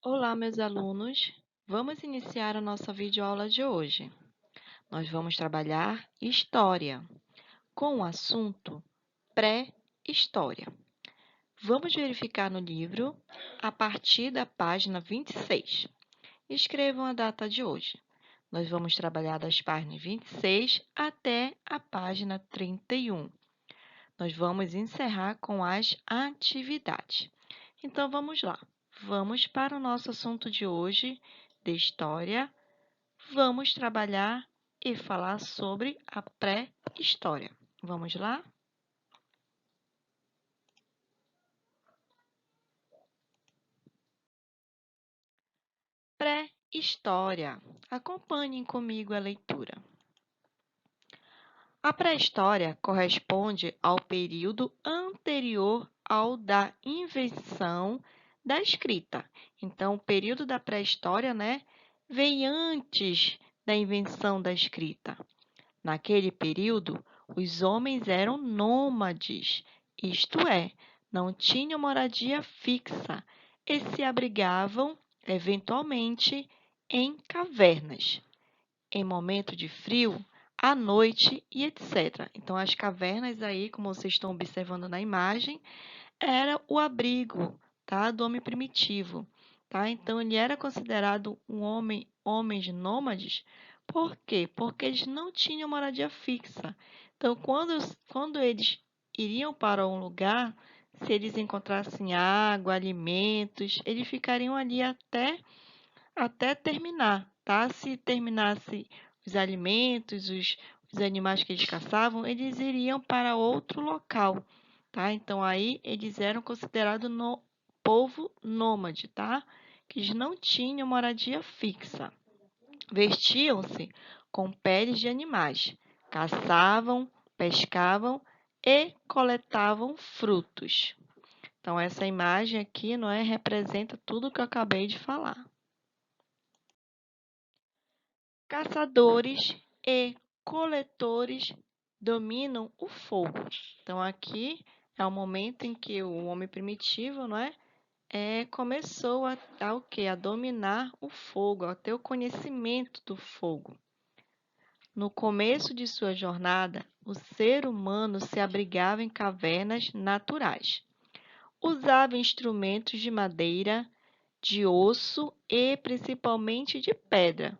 Olá, meus alunos! Vamos iniciar a nossa videoaula de hoje. Nós vamos trabalhar História, com o assunto Pré-História. Vamos verificar no livro a partir da página 26. Escrevam a data de hoje. Nós vamos trabalhar das páginas 26 até a página 31. Nós vamos encerrar com as atividades. Então, vamos lá. Vamos para o nosso assunto de hoje, de história. Vamos trabalhar e falar sobre a pré-história. Vamos lá? Pré-história. Acompanhem comigo a leitura. A pré-história corresponde ao período anterior ao da invenção da escrita. Então, o período da pré-história, vem antes da invenção da escrita. Naquele período, os homens eram nômades, isto é, não tinham moradia fixa e se abrigavam, eventualmente, em cavernas. Em momento de frio, à noite e etc. Então, as cavernas aí, como vocês estão observando na imagem, era o abrigo, tá, do homem primitivo. Tá? Então, ele era considerado homens nômades. Por quê? Porque eles não tinham moradia fixa. Então, quando eles iriam para um lugar, se eles encontrassem água, alimentos, eles ficariam ali até terminar, tá? Se terminasse os alimentos, os animais que eles caçavam, eles iriam para outro local, tá? Então, aí eles eram considerados no povo nômade, tá? Que eles não tinham moradia fixa. Vestiam-se com peles de animais, caçavam, pescavam e coletavam frutos. Então, essa imagem aqui, representa tudo o que eu acabei de falar. Caçadores e coletores dominam o fogo. Então, aqui é o momento em que o homem primitivo, começou o quê? A dominar o fogo, a ter o conhecimento do fogo. No começo de sua jornada, o ser humano se abrigava em cavernas naturais. Usava instrumentos de madeira, de osso e principalmente de pedra.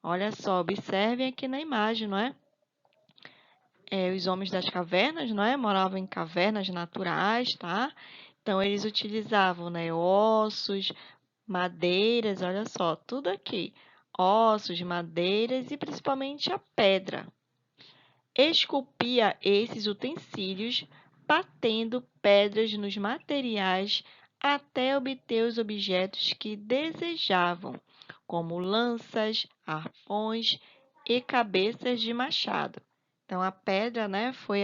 Olha só, observem aqui na imagem, os homens das cavernas, moravam em cavernas naturais, tá? Então, eles utilizavam, ossos, madeiras, olha só, tudo aqui. Ossos, madeiras e principalmente a pedra. Esculpia esses utensílios, batendo pedras nos materiais até obter os objetos que desejavam, como lanças, arpões e cabeças de machado. Então, a pedra, foi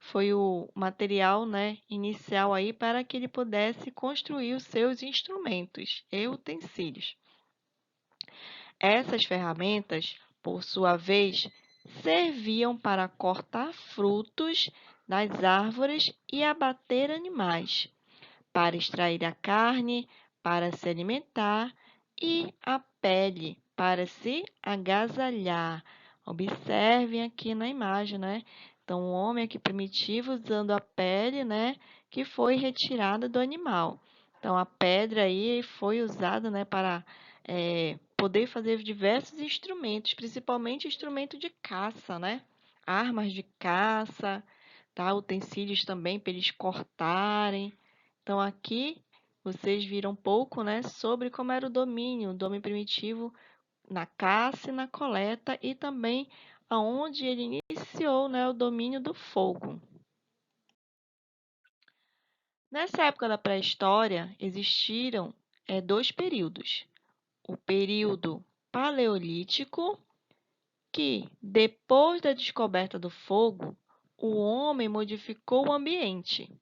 foi o material, inicial aí para que ele pudesse construir os seus instrumentos e utensílios. Essas ferramentas, por sua vez, serviam para cortar frutos das árvores e abater animais, para extrair a carne, para se alimentar e a pele, para se agasalhar. Observem aqui na imagem, Então, o homem aqui primitivo usando a pele, que foi retirada do animal. Então, a pedra aí foi usada, para poder fazer diversos instrumentos, principalmente instrumento de caça, Armas de caça, tá? Utensílios também para eles cortarem. Então, aqui vocês viram um pouco, sobre como era o domínio do homem primitivo na caça e na coleta e também aonde ele iniciou, o domínio do fogo. Nessa época da pré-história, existiram dois períodos. O período paleolítico, que, depois da descoberta do fogo, o homem modificou o ambiente,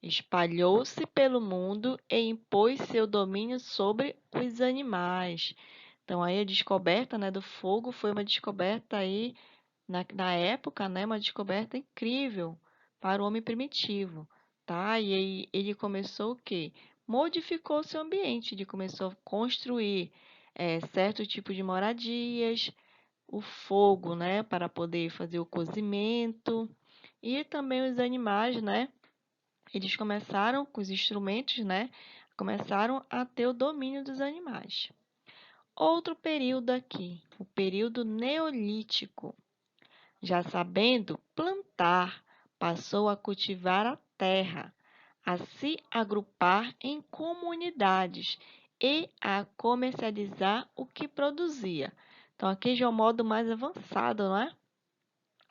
espalhou-se pelo mundo e impôs seu domínio sobre os animais. Então, aí a descoberta, do fogo foi uma descoberta aí, na época, uma descoberta incrível para o homem primitivo, tá? E aí ele começou o quê? modificou seu ambiente, ele começou a construir certo tipo de moradias, o fogo, né, para poder fazer o cozimento, e também os animais, né, eles começaram com os instrumentos, né, começaram a ter o domínio dos animais. Outro período aqui, o período neolítico. Já sabendo plantar, passou a cultivar a terra, a se agrupar em comunidades e a comercializar o que produzia. Então, aqui já é um modo mais avançado, não é?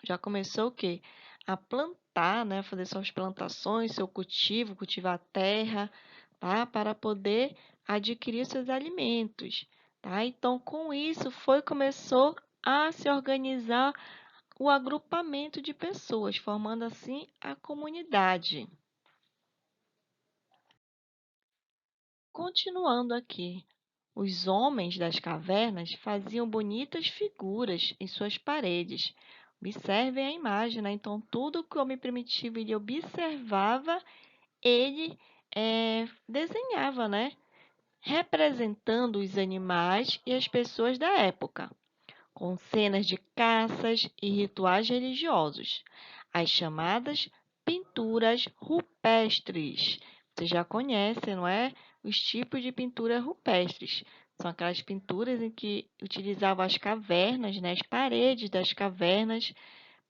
Já começou o quê? A plantar, né? Fazer suas plantações, seu cultivo, cultivar a terra, tá? Para poder adquirir seus alimentos, tá? Então, com isso, começou a se organizar o agrupamento de pessoas, formando assim a comunidade. Continuando aqui, os homens das cavernas faziam bonitas figuras em suas paredes. Observem a imagem, né? Então, tudo que o homem primitivo ele observava, ele desenhava, né? Representando os animais e as pessoas da época, com cenas de caças e rituais religiosos, as chamadas pinturas rupestres. Você já conhece, não é? Os tipos de pinturas rupestres. São aquelas pinturas em que utilizavam as cavernas, né? As paredes das cavernas,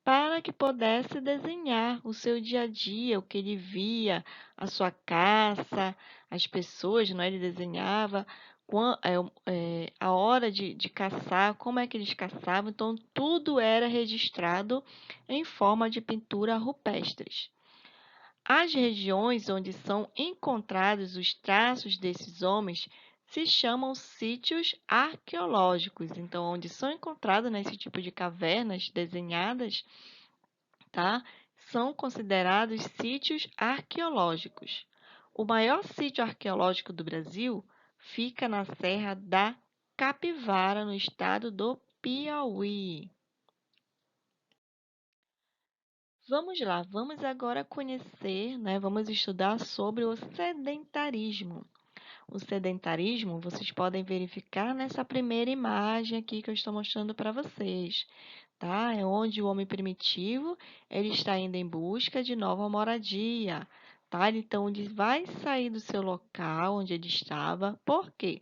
para que pudesse desenhar o seu dia a dia, o que ele via, a sua caça, as pessoas, não é? Ele desenhava a hora de caçar, como é que eles caçavam, então tudo era registrado em forma de pintura rupestres. As regiões onde são encontrados os traços desses homens se chamam sítios arqueológicos. Então, onde são encontrados nesse tipo de cavernas desenhadas, tá? São considerados sítios arqueológicos. O maior sítio arqueológico do Brasil fica na Serra da Capivara, no estado do Piauí. Vamos lá, vamos agora conhecer, né? Vamos estudar sobre o sedentarismo. O sedentarismo, vocês podem verificar nessa primeira imagem aqui que eu estou mostrando para vocês, tá? É onde o homem primitivo, ele está indo em busca de nova moradia, tá? Então, ele vai sair do seu local onde ele estava. Por quê?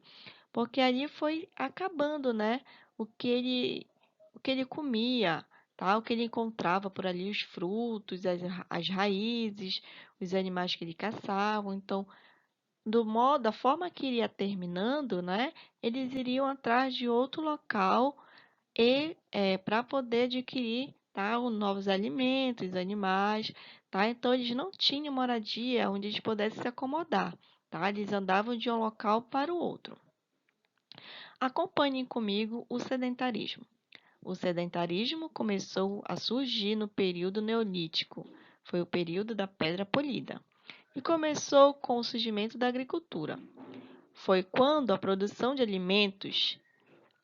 Porque ali foi acabando, né? O que ele comia, tá? O que ele encontrava por ali, os frutos, as raízes, os animais que ele caçava. Então, da forma que iria terminando, né, eles iriam atrás de outro local e para poder adquirir, tá, os novos alimentos, animais, tá? Então eles não tinham moradia onde eles pudessem se acomodar, tá? Eles andavam de um local para o outro. Acompanhem comigo o sedentarismo. O sedentarismo começou a surgir no período neolítico. Foi o período da pedra polida. E começou com o surgimento da agricultura. Foi quando a produção de alimentos,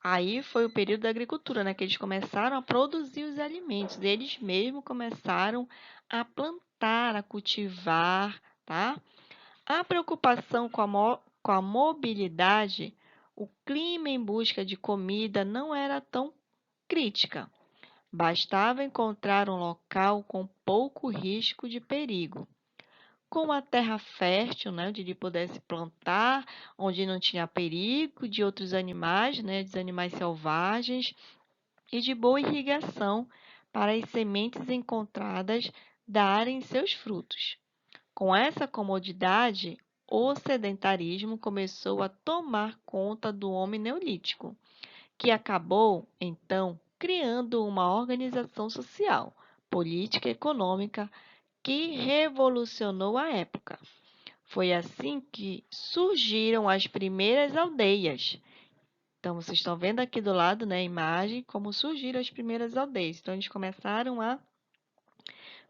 aí foi o período da agricultura, né, que eles começaram a produzir os alimentos. Eles mesmos começaram a plantar, a cultivar, tá? A preocupação com a mobilidade, o clima em busca de comida não era tão crítica. Bastava encontrar um local com pouco risco de perigo, com uma terra fértil, né, onde ele pudesse plantar, onde não tinha perigo de outros animais, né, dos animais selvagens, e de boa irrigação para as sementes encontradas darem seus frutos. Com essa comodidade, o sedentarismo começou a tomar conta do homem neolítico, que acabou, então, criando uma organização social, política e econômica que revolucionou a época. Foi assim que surgiram as primeiras aldeias. Então, vocês estão vendo aqui do lado, né, a imagem, como surgiram as primeiras aldeias. Então, eles começaram a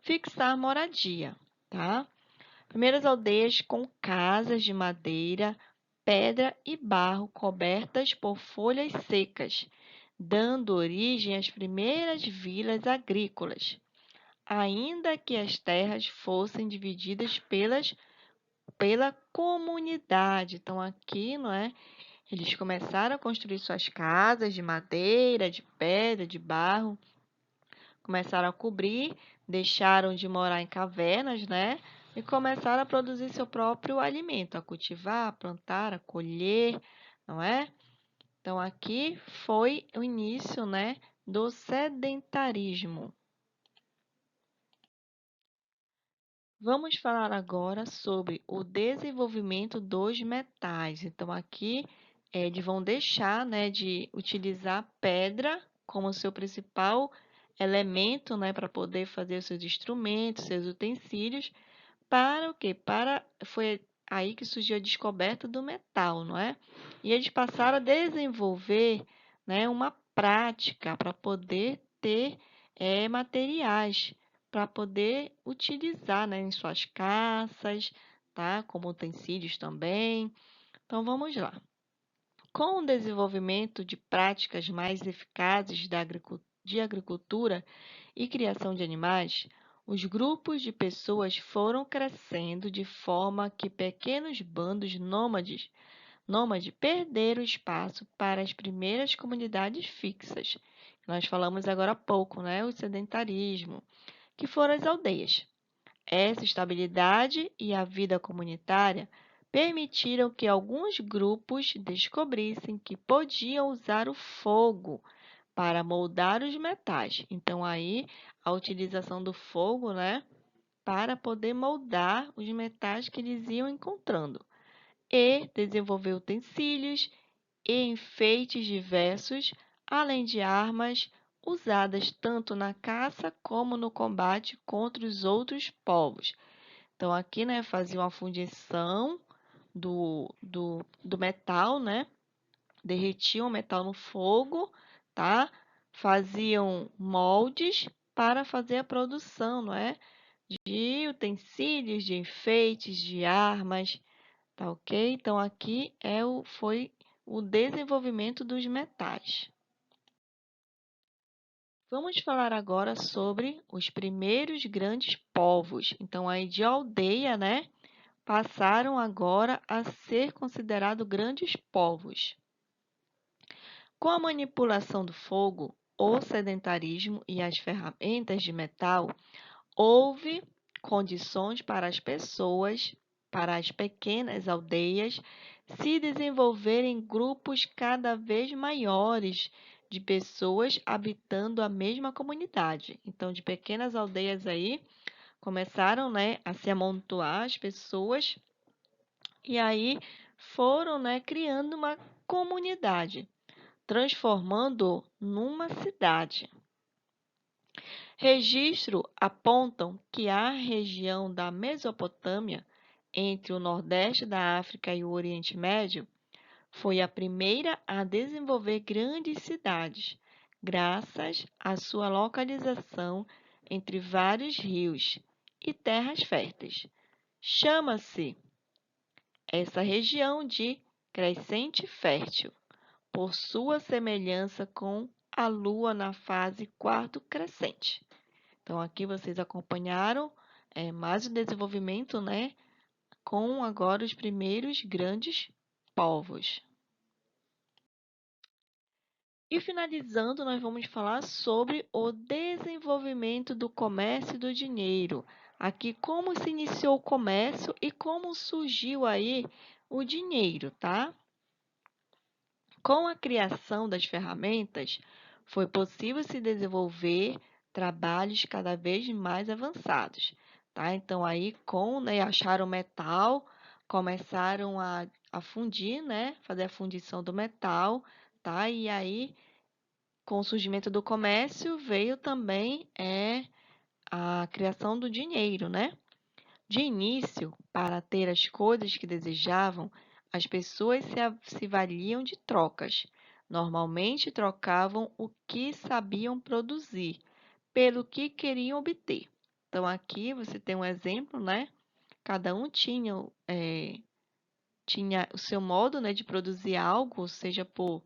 fixar moradia, tá? Primeiras aldeias com casas de madeira, pedra e barro cobertas por folhas secas, dando origem às primeiras vilas agrícolas, ainda que as terras fossem divididas pelas pela comunidade. Então, aqui, não é? Eles começaram a construir suas casas de madeira, de pedra, de barro, começaram a cobrir, deixaram de morar em cavernas, né? E começaram a produzir seu próprio alimento, a cultivar, a plantar, a colher, não é? Então, aqui foi o início, né, do sedentarismo. Vamos falar agora sobre o desenvolvimento dos metais. Então, aqui eles vão deixar, né, de utilizar pedra como seu principal elemento, né, para poder fazer os seus instrumentos, seus utensílios, para o quê? Foi aí que surgiu a descoberta do metal, não é? E eles passaram a desenvolver, né, uma prática para poder ter materiais para poder utilizar, né, em suas caças, tá? Como utensílios também. Então vamos lá. Com o desenvolvimento de práticas mais eficazes de agricultura e criação de animais, os grupos de pessoas foram crescendo de forma que pequenos bandos nômades perderam espaço para as primeiras comunidades fixas. Nós falamos agora há pouco, né? O sedentarismo, que foram as aldeias. Essa estabilidade e a vida comunitária permitiram que alguns grupos descobrissem que podiam usar o fogo para moldar os metais. Então, aí, a utilização do fogo, né, para poder moldar os metais que eles iam encontrando. E desenvolver utensílios e enfeites diversos, além de armas usadas tanto na caça como no combate contra os outros povos. Então, aqui, né, fazia uma fundição do metal, né? Derretiam o metal no fogo, tá? Faziam moldes para fazer a produção, não é? De utensílios, de enfeites, de armas, tá ok? Então, aqui foi o desenvolvimento dos metais. Vamos falar agora sobre os primeiros grandes povos. Então, aí de aldeia, né? Passaram agora a ser considerados grandes povos. Com a manipulação do fogo, o sedentarismo e as ferramentas de metal, houve condições para as pessoas, para as pequenas aldeias, se desenvolverem em grupos cada vez maiores de pessoas habitando a mesma comunidade. Então, de pequenas aldeias aí, começaram, né, a se amontoar as pessoas e aí foram, né, criando uma comunidade, transformando numa cidade. Registros apontam que a região da Mesopotâmia, entre o Nordeste da África e o Oriente Médio, foi a primeira a desenvolver grandes cidades, graças à sua localização entre vários rios e terras férteis. Chama-se essa região de crescente fértil, por sua semelhança com a Lua na fase quarto crescente. Então, aqui vocês acompanharam mais o desenvolvimento, né, com agora os primeiros grandes povos. E finalizando, nós vamos falar sobre o desenvolvimento do comércio e do dinheiro. Aqui, como se iniciou o comércio e como surgiu aí o dinheiro, tá? Com a criação das ferramentas, foi possível se desenvolver trabalhos cada vez mais avançados, tá? Então, aí, né, acharam metal, começaram a fundir, né? Fazer a fundição do metal, tá? E aí, com o surgimento do comércio, veio também a criação do dinheiro, né? De início, para ter as coisas que desejavam, as pessoas se valiam de trocas. Normalmente trocavam o que sabiam produzir pelo que queriam obter. Então, aqui você tem um exemplo, né? Cada um tinha o seu modo, né, de produzir algo, seja por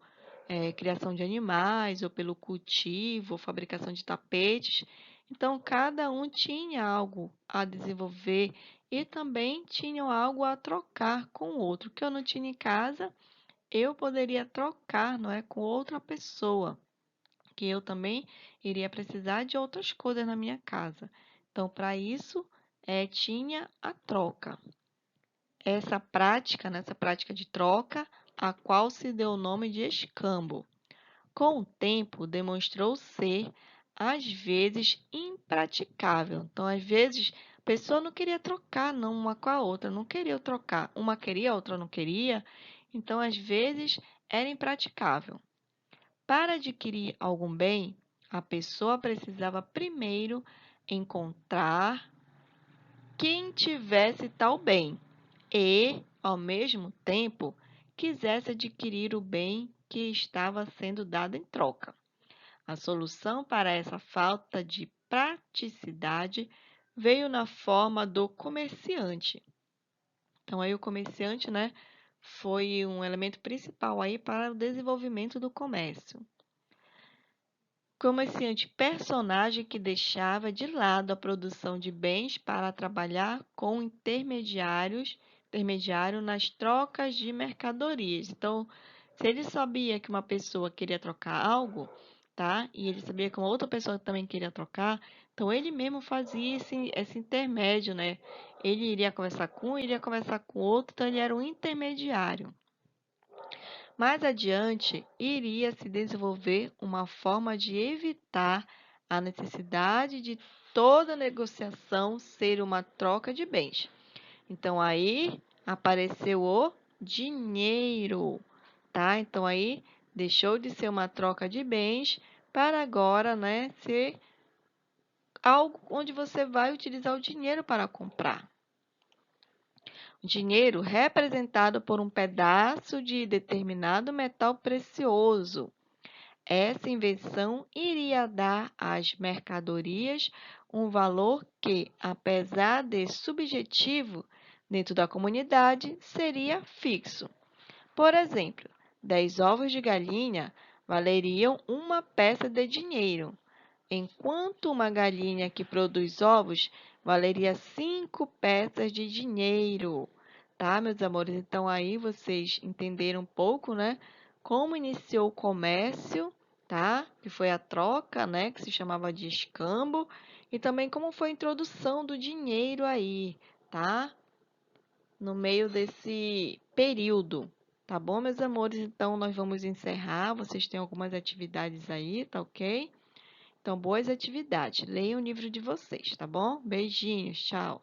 criação de animais, ou pelo cultivo, ou fabricação de tapetes. Então, cada um tinha algo a desenvolver e também tinham algo a trocar com o outro. Que eu não tinha em casa, eu poderia trocar, não é, com outra pessoa, que eu também iria precisar de outras coisas na minha casa. Então, para isso, tinha a troca. Essa prática, nessa prática de troca, a qual se deu o nome de escambo. Com o tempo, demonstrou ser, às vezes, impraticável. Então, às vezes, a pessoa não queria trocar não, uma com a outra, não queria trocar. Uma queria, a outra não queria. Então, às vezes, era impraticável. Para adquirir algum bem, a pessoa precisava primeiro encontrar quem tivesse tal bem e, ao mesmo tempo, quisesse adquirir o bem que estava sendo dado em troca. A solução para essa falta de praticidade veio na forma do comerciante. Então, aí o comerciante, né, foi um elemento principal aí para o desenvolvimento do comércio. Comerciante personagem que deixava de lado a produção de bens para trabalhar com intermediário nas trocas de mercadorias. Então, se ele sabia que uma pessoa queria trocar algo, tá? E ele sabia que uma outra pessoa também queria trocar, então ele mesmo fazia esse intermédio, né? Ele iria conversar com um, iria conversar com outro, então ele era um intermediário. Mais adiante, iria se desenvolver uma forma de evitar a necessidade de toda negociação ser uma troca de bens. Então, aí apareceu o dinheiro, tá? Então, aí deixou de ser uma troca de bens para agora, né, ser algo onde você vai utilizar o dinheiro para comprar. Dinheiro representado por um pedaço de determinado metal precioso. Essa invenção iria dar às mercadorias um valor que, apesar de subjetivo dentro da comunidade, seria fixo. Por exemplo, 10 ovos de galinha valeriam uma peça de dinheiro, enquanto uma galinha que produz ovos valeria 5 peças de dinheiro. Tá, meus amores? Então, aí vocês entenderam um pouco, né? Como iniciou o comércio, tá? Que foi a troca, né? Que se chamava de escambo. E também como foi a introdução do dinheiro aí, tá? No meio desse período. Tá bom, meus amores? Então, nós vamos encerrar. Vocês têm algumas atividades aí, tá ok? Então, boas atividades. Leiam o livro de vocês, tá bom? Beijinhos, tchau.